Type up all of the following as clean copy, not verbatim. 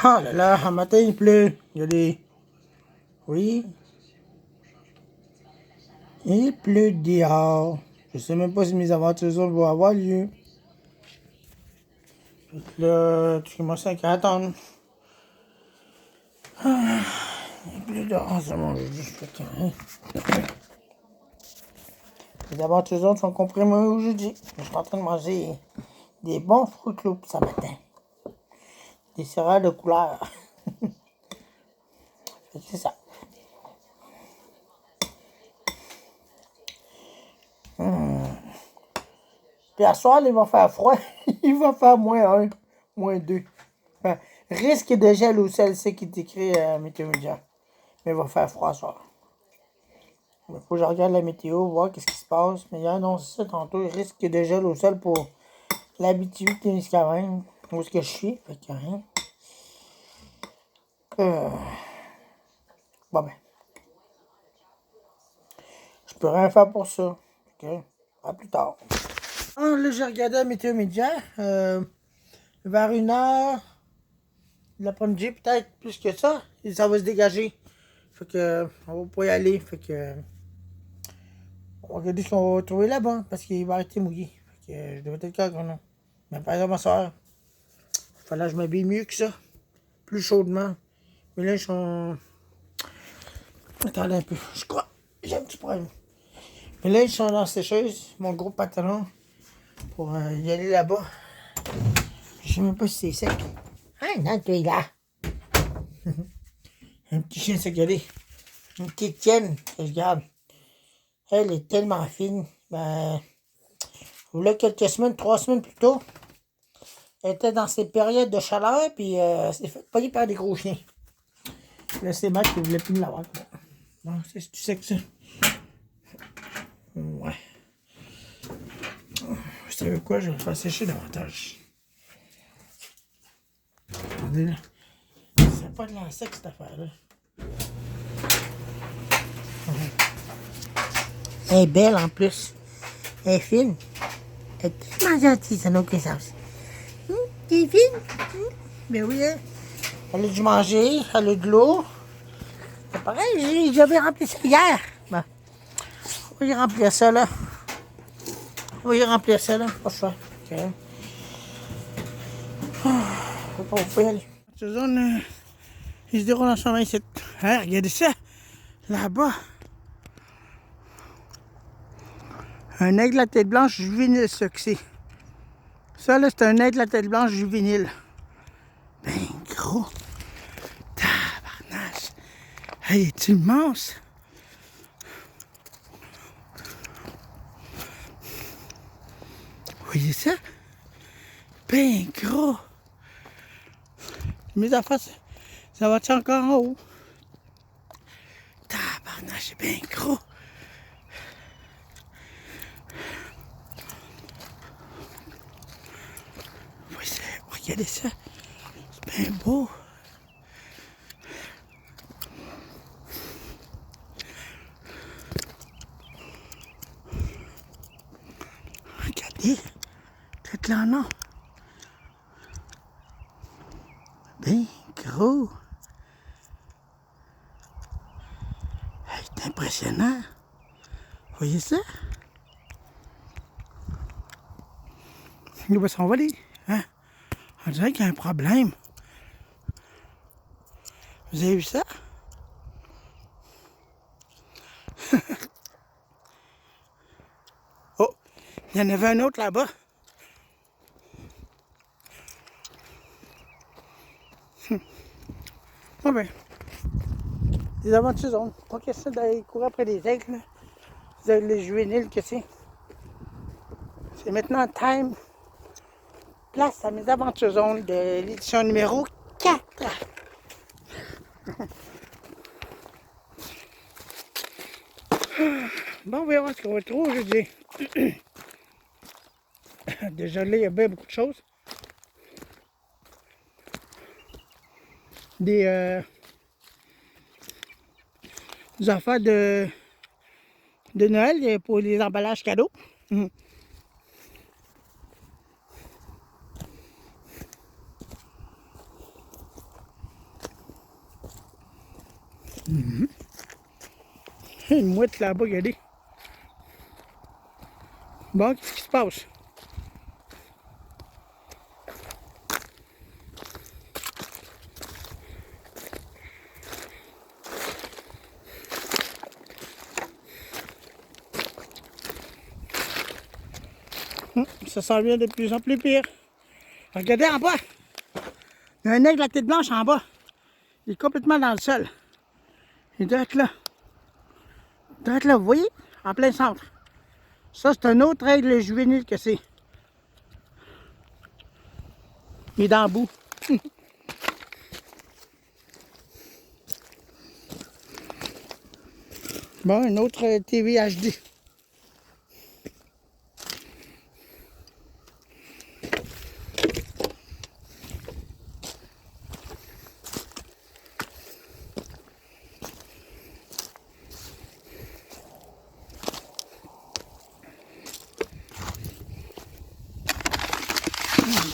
Ah là là, un matin il pleut. Il y a des... Oui, il pleut dehors. Je sais même pas si mes aventures vont avoir lieu. Là, tu commences à attendre. Il pleut dehors, c'est mon jeudi. Les aventures sont comprimées aujourd'hui. Je suis en train de manger des bons Fruit Loops ce matin. Des céréales de couleur. C'est ça. Puis à soir, il va faire froid. Il va faire -1, -2. Enfin, risque de gel au sel, c'est qui est écrit Météo Média. Mais il va faire froid à soir. Il faut que je regarde la météo, voir qu'est-ce qui se passe. Mais il annonce ça tantôt. Il risque de gel au sol pour l'Abitibi-Témiscamingue. Où est-ce que je suis? Fait que rien. Bon ben. Je peux rien faire pour ça. Ok. À plus tard. Ah, là, j'ai regardé la météo média. Vers 1h l'après-midi, peut-être plus que ça. Et ça va se dégager. Fait que on va pas y aller. Fait que on va regarder ce qu'on va trouver là-bas. Parce qu'il va arrêter mouillé. Fait que je devrais être correct ou non. Mais par exemple, ma soeur, il fallait que je m'habille mieux que ça. Plus chaudement. Mais là, ils sont. Attendez un peu. Je crois. J'ai un petit problème. Mais là, ils sont dans la sécheuse. Mon gros pantalon. Pour y aller là-bas. Je sais même pas si c'est sec. Ah non, tu es là. Un petit chien sécuré. Une petite tienne que je garde. Elle est tellement fine. Ben, voilà quelques semaines, 3 semaines plus tôt, elle était dans ses périodes de chaleur, puis elle s'est fait pogner par des gros chiens. Là, c'est Matt qui voulait plus me l'avoir. Non, c'est tu sais que ça. Ouais. Vous savez quoi, je vais le faire sécher davantage. Regardez là. C'est pas de l'air sec cette affaire-là. Elle est belle en plus. Elle est fine. Elle est tellement gentille, ça n'a aucun sens. Elle est fine. Mais oui, hein. Elle a dû manger, elle a de l'eau. C'est pareil, j'avais rempli ça hier. Bon. On va y remplir ça là. On va y remplir ça là. Pas ça. Ok. On peut y aller. Cette zone, il se déroule en ce moment ici. Hein, regardez ça. Là-bas. Un aigle à tête blanche juvénile, ça que c'est. Ça là, c'est un aigle à tête blanche juvénile. Ben gros. Tabarnache. Hey, est-tu immense? Vous voyez ça? Ben gros. Mes affaires, ça va-tu encore en haut? Tabarnache, c'est bien gros. Regardez ça. C'est bien beau. Regardez. Tout là, non. Bien gros. Hey, c'est impressionnant. Vous voyez ça? Il va s'envoler. Hein? On dirait qu'il y a un problème. Vous avez vu ça? Oh, il y en avait un autre là-bas. Ah ben, des aventures, pas question d'aller courir après des aigles. Là. Des aigles juvéniles que c'est. C'est maintenant time. Place à mes aventures zones de l'édition numéro 4. Bon, on va voir ce qu'on va trouver aujourd'hui. Déjà là, il y a bien beaucoup de choses. Des affaires de Noël pour les emballages cadeaux. Une mouette là-bas, regardez. Bon, qu'est-ce qui se passe? Ça s'en vient de plus en plus pire. Regardez en bas. Il y a un aigle à tête blanche en bas. Il est complètement dans le sol. Il doit être là. Il doit être là, vous voyez? En plein centre. Ça, c'est un autre aigle juvénile que c'est. Il est dans le bout. Bon, une autre TV HD.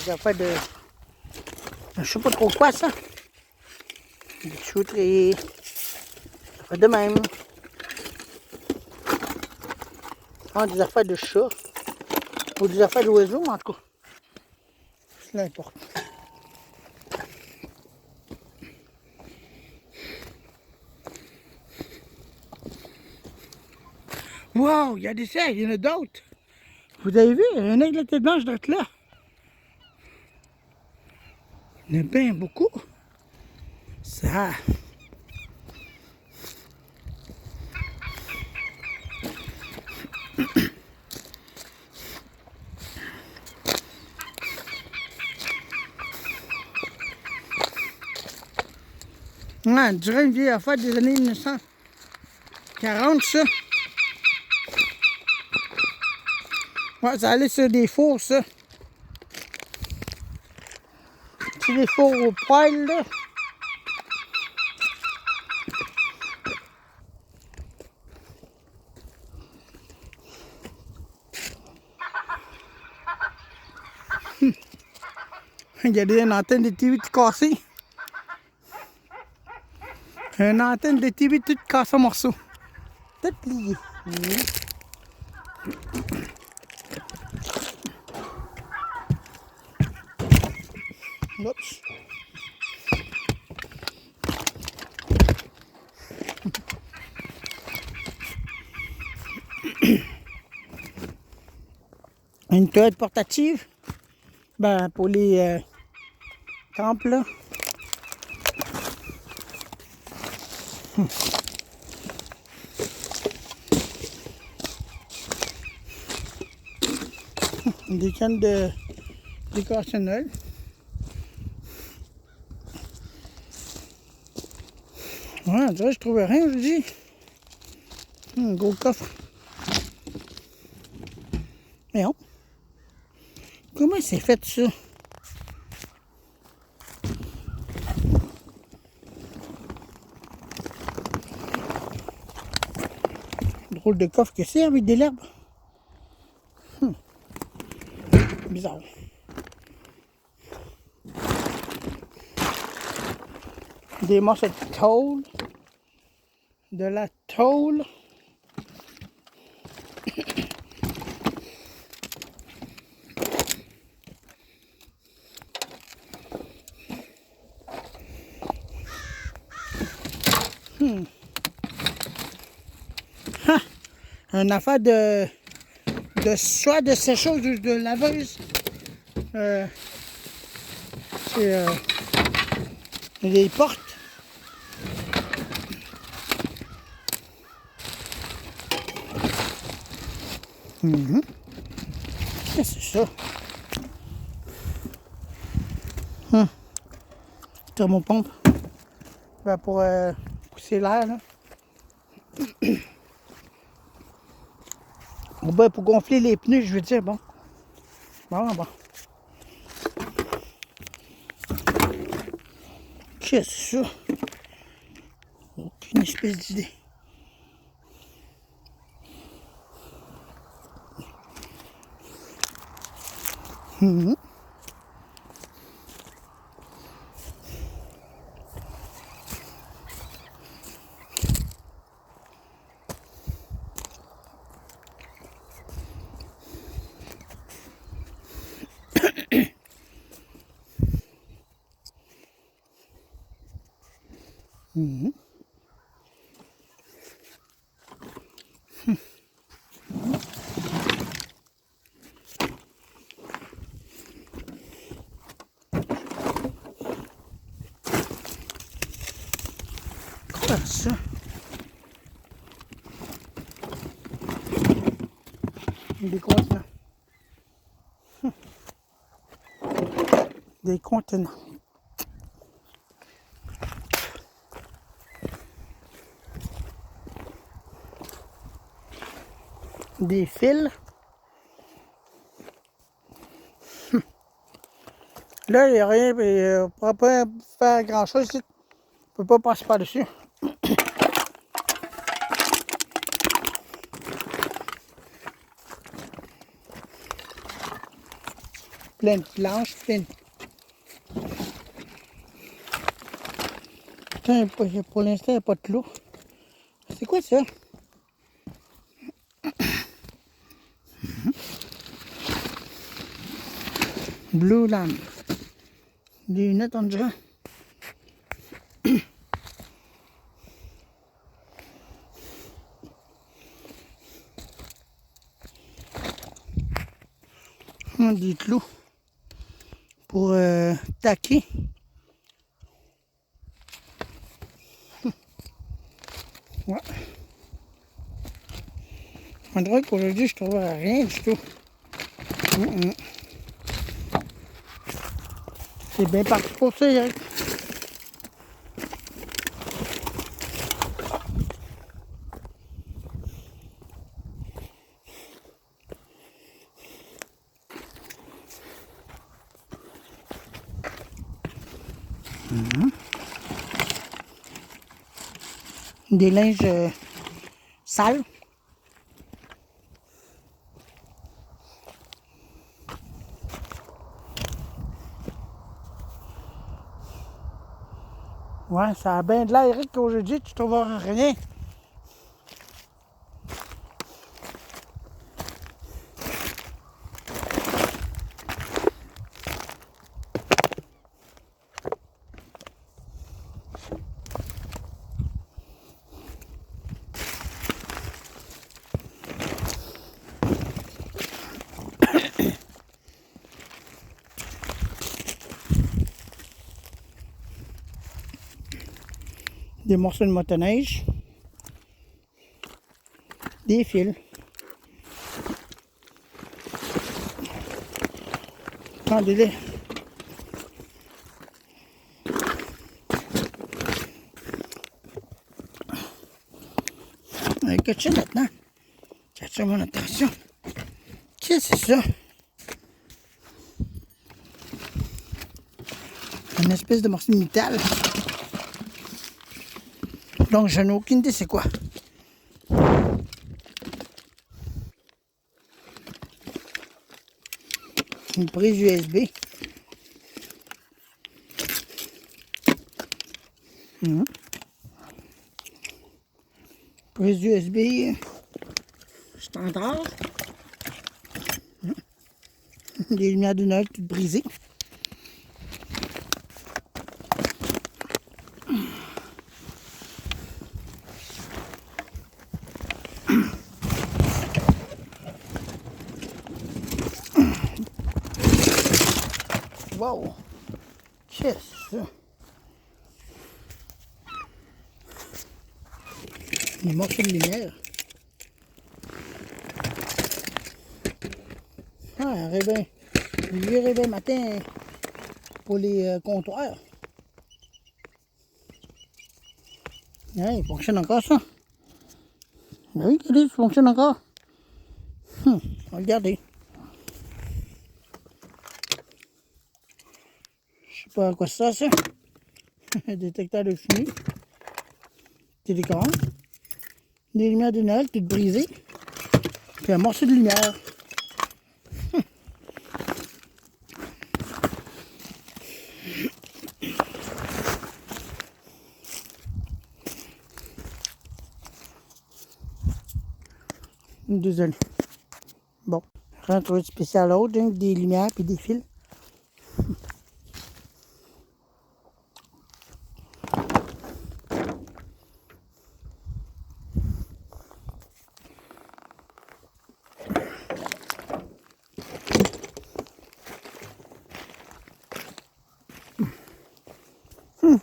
Des affaires de... Je sais pas trop quoi ça. Des chouteries. Des affaires de même. Ah, des affaires de chat. Ou des affaires d'oiseaux en tout cas. C'est l'important. Wow, il y a des aigles, il y en a d'autres. Vous avez vu, il y a un aigle à tête blanche d'être là. Il y en a bien beaucoup. Ça. Ouais, on dirait une vieille affaire des années 1940, ça. Ouais, ça allait sur des fours, ça. C'est des fours au poêle, là. Regardez, une antenne de TV toute cassée. Une antenne de TV toute cassée en morceaux. Toute pliée. Oups. Une toilette portative. Ben, pour les temples, là. Des cannes de décorationnel. Ouais, on dirait que je trouvais rien, je vous dis. Un gros coffre. Mais non. Comment c'est fait ça? Drôle de coffre que c'est avec des l'herbe. Bizarre. Des morceaux de tôle. De la tôle. Ha! Une affaire de soie de sécheuse de laveuse. C'est les portes. Qu'est-ce que c'est ça? Thermopompe. Ben pour pousser l'air, là. Ben pour gonfler les pneus, je veux dire, bon. Bon. Qu'est-ce que c'est ça? Aucune espèce d'idée. Mhm. Quoi ça? Des contenants. Des contenants. Des fils. Là, il n'y a rien, on ne pourra pas faire grand chose ici. On ne peut pas passer par-dessus. Plein de planches, plein de... Putain, pour l'instant, il n'y a pas de clous. C'est quoi ça? Blue Lamp. Des lunettes, on dirait. Des clous pour taquer. Ouais. On dirait qu'aujourd'hui, je trouve rien du tout. C'est bien parti pour ça, Eric. Des linges sales. Ouais, ça a bien de l'air, Eric, qu'aujourd'hui, tu trouveras rien. Des morceaux de motoneige. Des fils. Attendez-les. Quelque chose maintenant. Ça attire mon attention. Qu'est-ce que c'est ça? Une espèce de morceau de métal. Donc, j'en ai aucune idée c'est quoi. Une prise USB. Prise USB standard. Des lumières de Noël toutes brisées. Wow! Qu'est-ce que ça? Des morceaux de lumière. Ah, un réveil. Un vieux réveil matin pour les comptoirs. Ah, il fonctionne encore ça. Oui, regardez, ça fonctionne encore. Regardez. Je sais pas à quoi ça sert, ça. Un détecteur de fumée. Télécommande. Des lumières de Noël toutes brisées. Puis un morceau de lumière. Désolé. Bon, rien de spécial à autre, hein, des lumières puis des fils.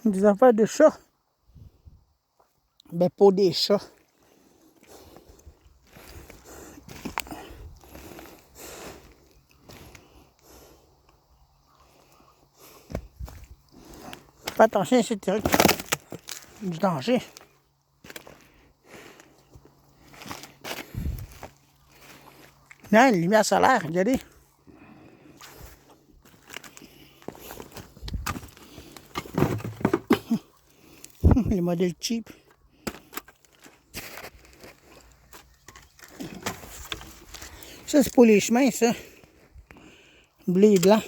Des affaires de chat. Ben, pour des chats. Fais attention à ces trucs. Du danger. Non, une lumière solaire, regardez. Les modèles cheap. Ça, c'est pour les chemins, ça. Blé blanc.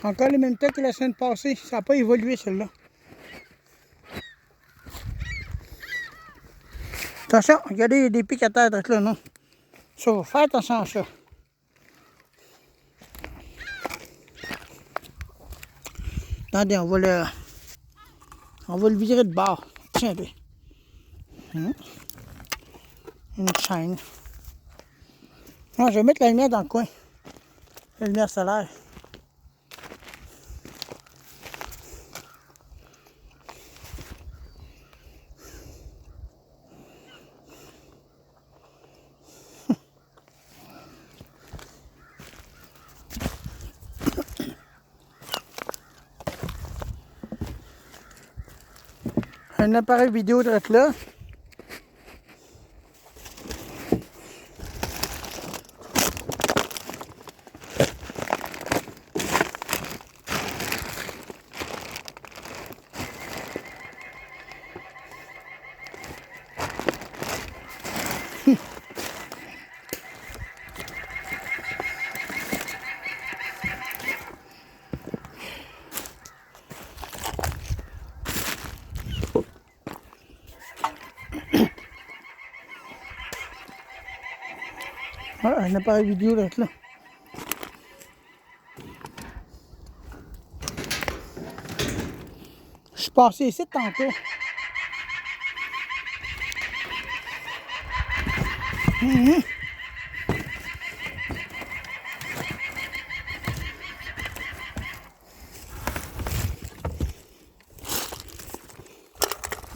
Encore le même temps que la semaine passée. Ça n'a pas évolué, celle-là. Attention, regardez, il y a des pics à terre là, non? Ça, faut faire attention à ça. Attendez, on va le virer de bord. Tiens, lui. Une chaîne. Non, je vais mettre la lumière dans le coin. La lumière solaire. Un appareil vidéo de là. Ah, un appareil vidéo là. Je suis passé ici tantôt.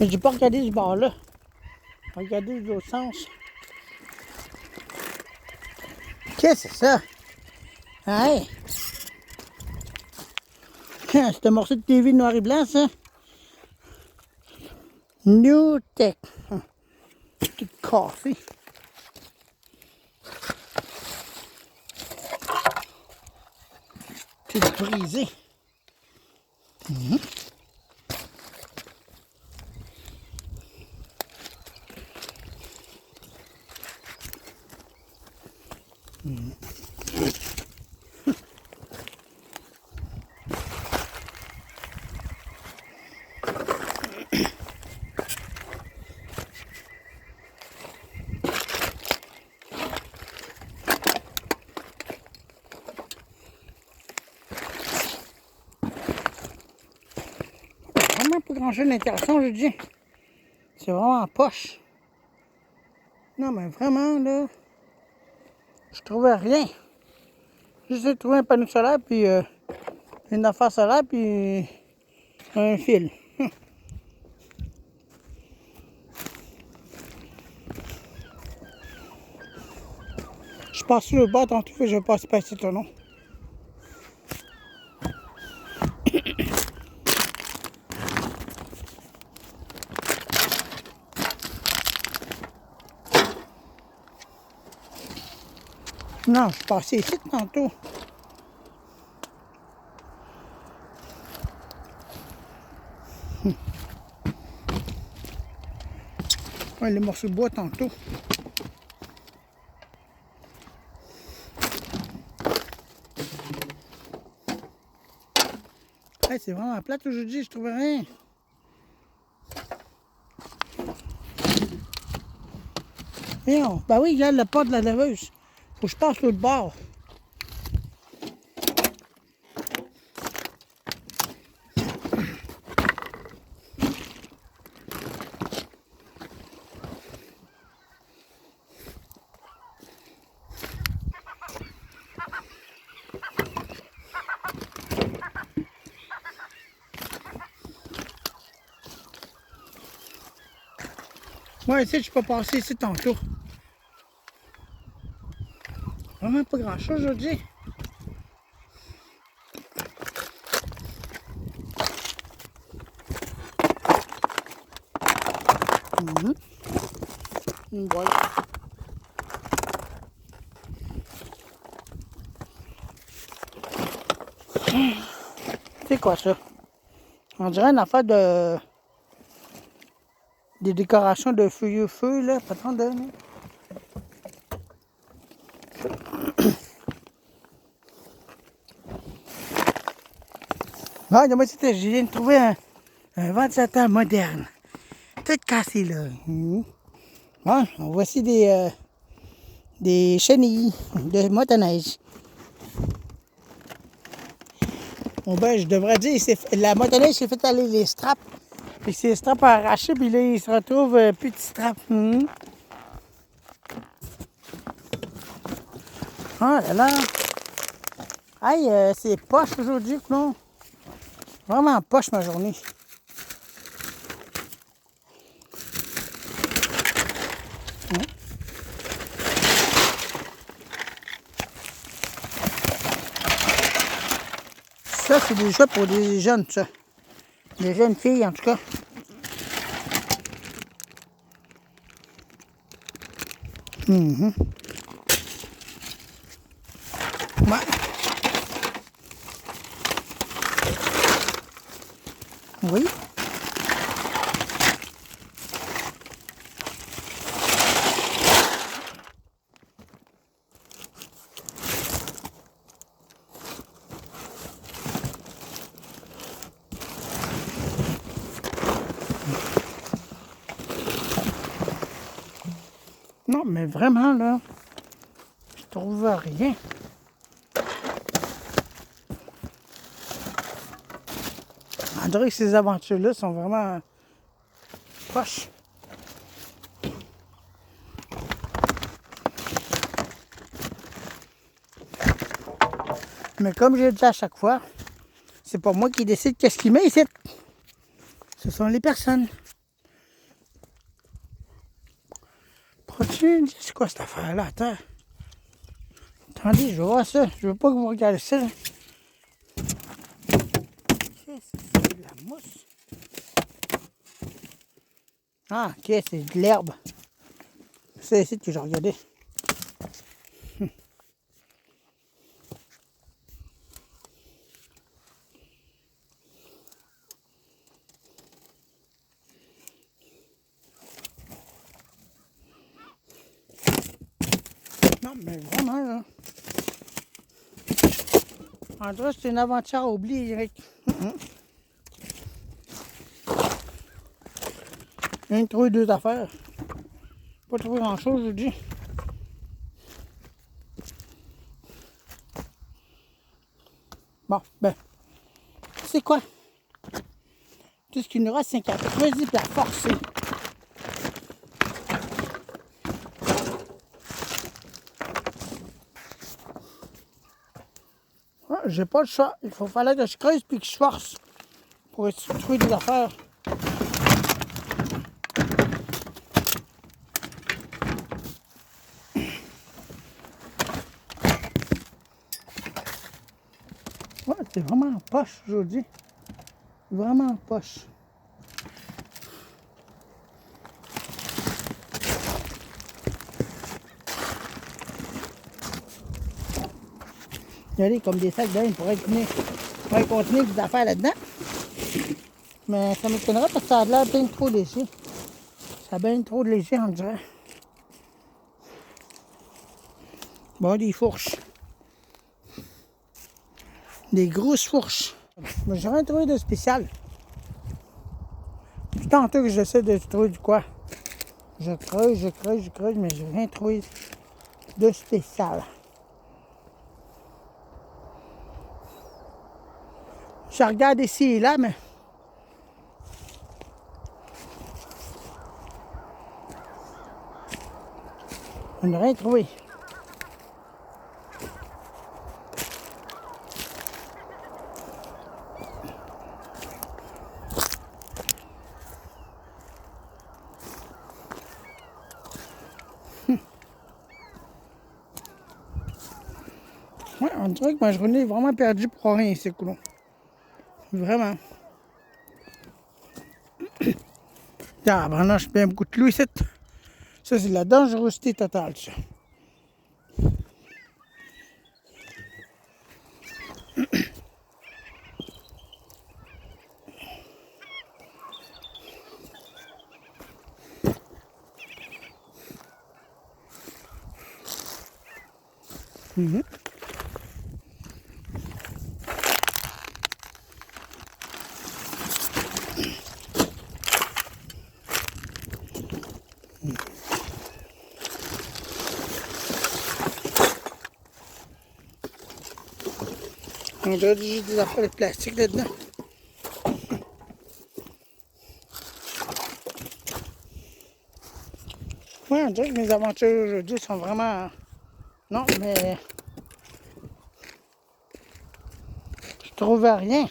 Mais j'ai pas regardé ce bord-là. Regardez de l'autre sens. Qu'est-ce que c'est ça? Hey! C'est un morceau de TV noir et blanc, ça. New Tech. Tout cassé. Tout brisé. Vraiment pas grand chose d'intéressant, je dis. C'est vraiment en poche. Non, mais vraiment, là, je trouvais rien. Juste trouvé un panneau solaire, puis une affaire solaire, puis un fil. Je passe sur le bas tantôt, je vais passer par ici, ton nom. Non, je suis passé ici tantôt. Ouais, les morceaux de bois tantôt. Hey, c'est vraiment plate aujourd'hui, je trouve rien. Voyons. Ben oui, regarde le pas de la laveuse. Faut que je passe l'autre bord. Moi, ici, je peux passer ici tantôt. Vraiment pas grand-chose aujourd'hui. Voilà. C'est quoi ça? On dirait une affaire de... des décorations de feu, là. Pas tant de... Ah, moi, je viens de trouver un ventilateur moderne. Tout cassé, là. Bon, voici des chenilles de motoneige. Bon, ben, je devrais dire, la motoneige s'est fait aller les straps. Puis ces straps arrachés, puis là, il se retrouve plus de straps. Ah là là. Aïe, c'est poche aujourd'hui, non? Vraiment poche ma journée. Ça, c'est des jeux pour des jeunes, ça. Des jeunes filles, en tout cas. Ouais. Oui. Non, mais vraiment, là, je trouve rien. On dirait que ces aventures-là sont vraiment poches. Mais comme je le dis à chaque fois, c'est pas moi qui décide qu'est-ce qu'il met ici. Ce sont les personnes. Pourrais-tu... C'est quoi cette affaire-là? Attends. Attendez, je vais voir ça. Je veux pas que vous regardiez ça. Qu'est-ce que c'est de la mousse? Ah, ok, c'est de l'herbe. C'est ici que j'ai regardé. Non, mais vraiment, là. En tout cas, c'est une aventure à oublier, Eric. Une trouvé deux affaires. Pas trouvé grand-chose, je vous dis. Bon, ben, c'est quoi? Tout ce qu'il nous reste, c'est qu'à creuser et à forcer. Ah, j'ai pas le choix. Il fallait que je creuse puis que je force pour trouver des affaires. Ouais, c'est vraiment poche aujourd'hui. Vraiment poche. Il y a comme des sacs d'ail pour continuer des affaires là-dedans. Mais ça m'étonnerait parce que ça a l'air bien trop léger. Ça a bien trop de léger, on dirait. Bon, des fourches. Des grosses fourches. Mais j'ai rien trouvé de spécial. Tout tantôt que j'essaie de trouver du quoi. Je creuse, mais je n'ai rien trouvé de spécial. Je regarde ici et là, mais je n'ai rien trouvé. Ouais, on dirait que ma journée est vraiment perdue pour rien, c'est cool. Vraiment. Ah, vraiment, je paye beaucoup de clous ici. Ça, c'est de la dangerosité totale, ça. On dirait juste des affaires de plastique là-dedans. Ouais, on dirait que mes aventures aujourd'hui sont vraiment... Non, mais... Je trouve rien.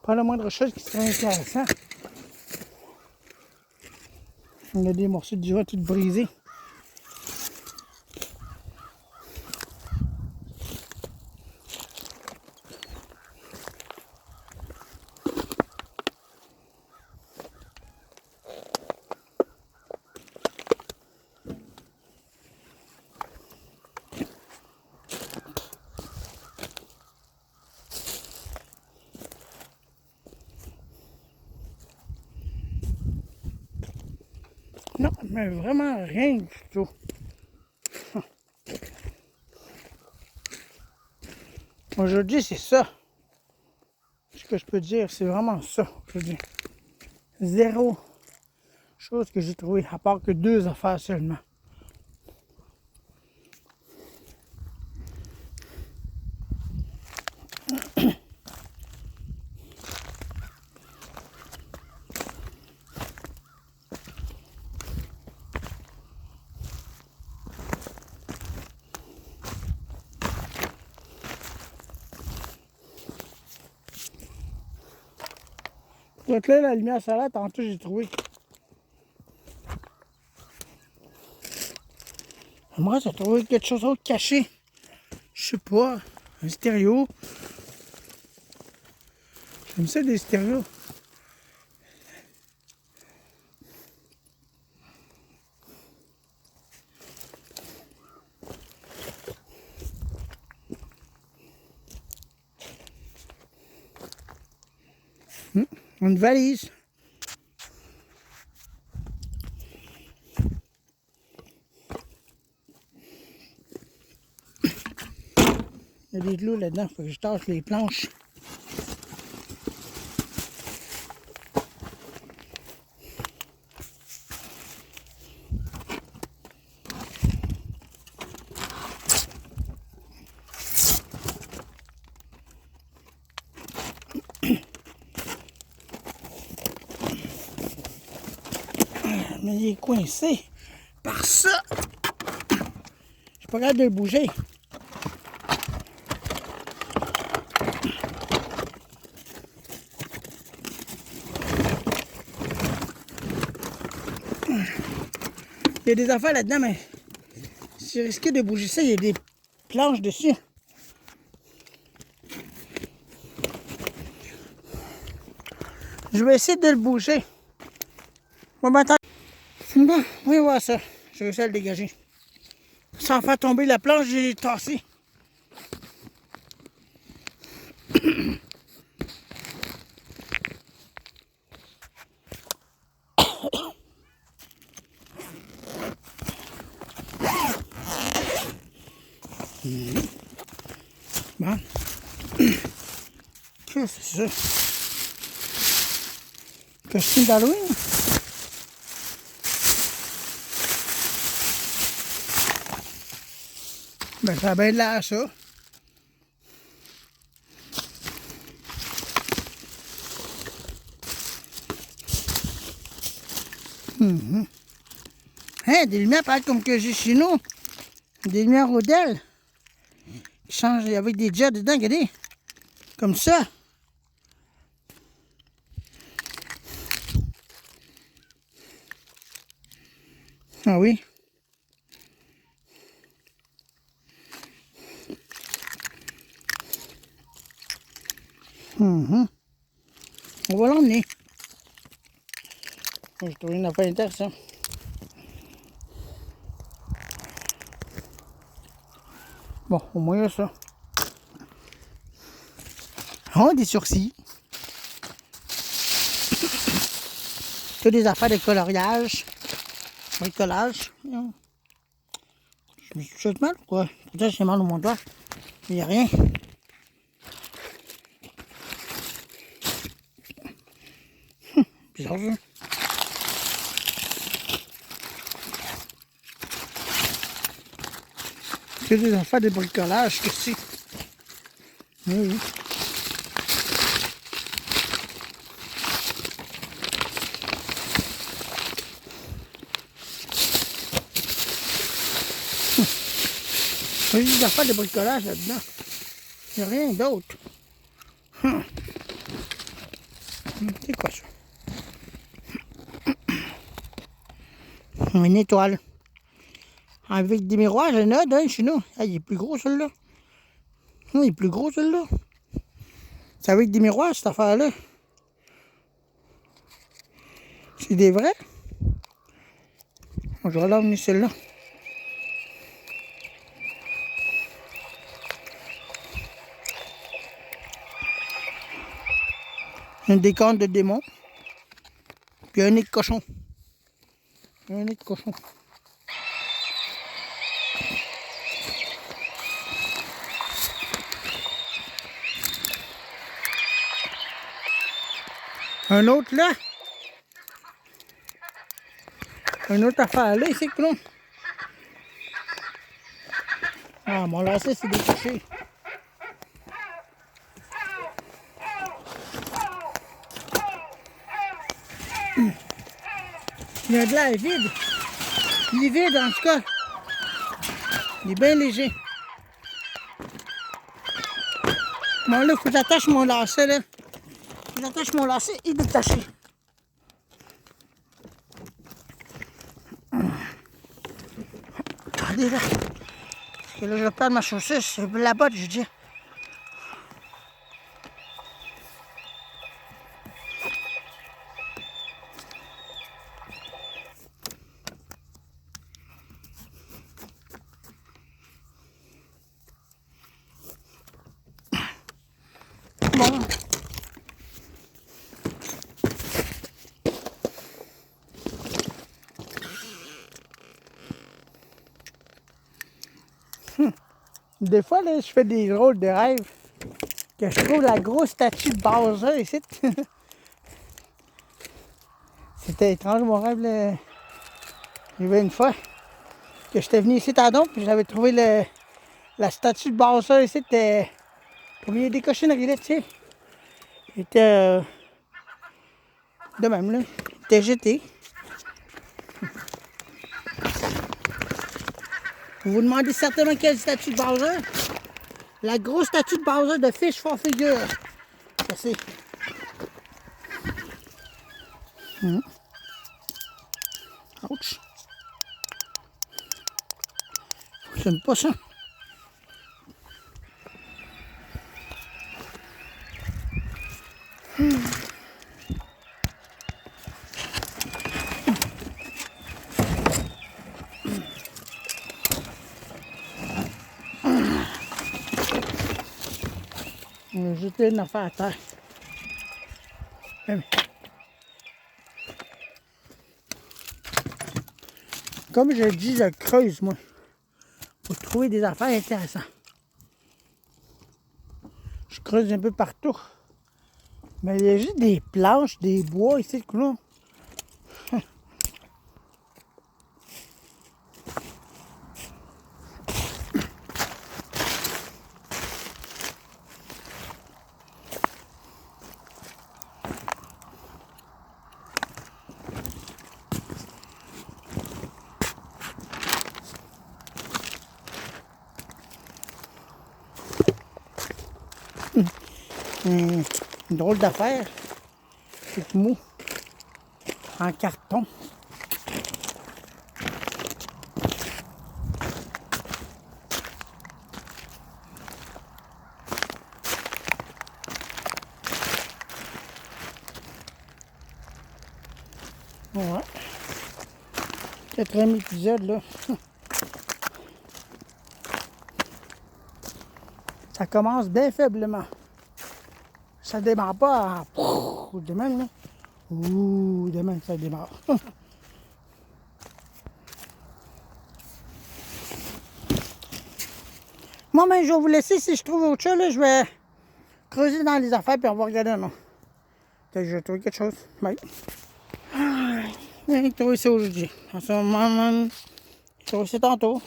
Pas la moindre chose qui serait intéressant. On a des morceaux de joie tout brisés. Non, mais vraiment rien du tout. Aujourd'hui, c'est ça. Ce que je peux dire, c'est vraiment ça aujourd'hui. Zéro chose que j'ai trouvé, à part que 2 affaires seulement. Donc là, la lumière solaire, tantôt j'ai trouvé. Moi, j'ai trouvé quelque chose d'autre caché. Je sais pas, un stéréo. J'aime ça des stéréos. Une valise. Il y a des clous là-dedans, faut que je tâche les planches. Mais il est coincé par ça. Je suis pas capable de le bouger. Il y a des affaires là-dedans, mais si je risquais de bouger ça, il y a des planches dessus. Je vais essayer de le bouger. Bon, ben, attends. Bon, oui, voir ça. Je vais essayer de le dégager. Sans faire tomber la planche, j'ai tassé. Bon. Qu'est-ce que c'est ça? Costume d'Halloween. Ben, ça a bien de l'air, ça. Hein, des lumières pareil comme que j'ai chez nous. Des lumières Rodel. Qui changent avec des jets dedans, regardez. Comme ça. Ah oui. On va l'emmener. J'ai trouvé une affaire intéressante. Bon, au moins il y a ça. Oh, des sourcils. Que des affaires de coloriage. Bricolage. Je me suis fait mal ou quoi? Peut-être j'ai mal au mon doigt. Il n'y a rien. Bizarre ça. Que des affaires de bricolage, que c'est. Oui, oui. Il y a des affaires de bricolage là-dedans. Il n'y a rien d'autre. C'est quoi ça? Une étoile. Avec des miroirs, j'en ai un chez nous. Ah, il est plus gros celui-là. Il est plus gros celui-là. C'est avec des miroirs cette affaire-là. C'est des vrais. Je vais l'emmener celle-là. Un décompte de démon. Puis un nez de cochon. Un nez de cochon. Un autre là. Une autre affaire là, ici que non. Ah, mon lacet c'est détaché. Il a de l'air vide. Il est vide en tout cas. Il est bien léger. Bon là, il faut que j'attache mon lacet là. J'attache mon lacet, il est détaché. Regardez là. Parce que là, je vais perdre ma chaussure, c'est la botte, je dis. Bon. Des fois, là, je fais des drôles de rêves. Que je trouve la grosse statue de Bowser ici. C'était étrange mon rêve. Là. Il y avait une fois que j'étais venu ici à Don, puis j'avais trouvé la statue de Bowser ici. Au milieu des cochonneries là, tu sais. Il était de même là. Il était jeté. Vous vous demandez certainement quelle statue de Bowser? La grosse statue de Bowser de Fish for Figure. Ça c'est. Ouch. J'aime pas ça. On va jeter une affaire à terre. Comme je dis, je creuse, moi, pour trouver des affaires intéressantes. Je creuse un peu partout. Mais il y a juste des planches, des bois ici, le clou. Une drôle d'affaire. C'est mou. En carton. Ouais. Quatrième épisode, là. Ça commence bien faiblement. Ça démarre pas à... de même, là. Ouh, de même, ça démarre. Moi, mais je vais vous laisser. Si je trouve autre chose, là, je vais creuser dans les affaires puis on va regarder, non. Peut-être que je vais trouver quelque chose. Bye. J'ai trouvé ça aujourd'hui. En ce moment même, j'ai trouvé ça tantôt.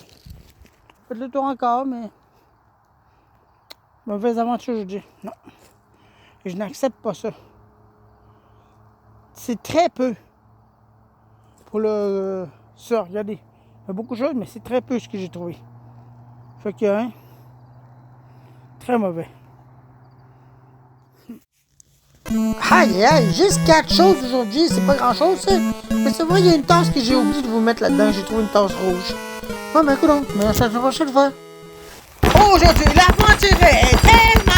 Faites le tour encore, mais... Mauvaise aventure aujourd'hui. Non. Et je n'accepte pas ça. C'est très peu. Pour le... ça, regardez. Il y a beaucoup de choses, mais c'est très peu ce que j'ai trouvé. Fait que, hein, très mauvais. Aïe, aïe, juste 4 choses aujourd'hui, c'est pas grand chose ça. Mais c'est vrai, il y a une tasse que j'ai oublié de vous mettre là-dedans, j'ai trouvé une tasse rouge. Ouais, mais écoute, mais ça ne va pas le faire. Aujourd'hui, l'aventure est tellement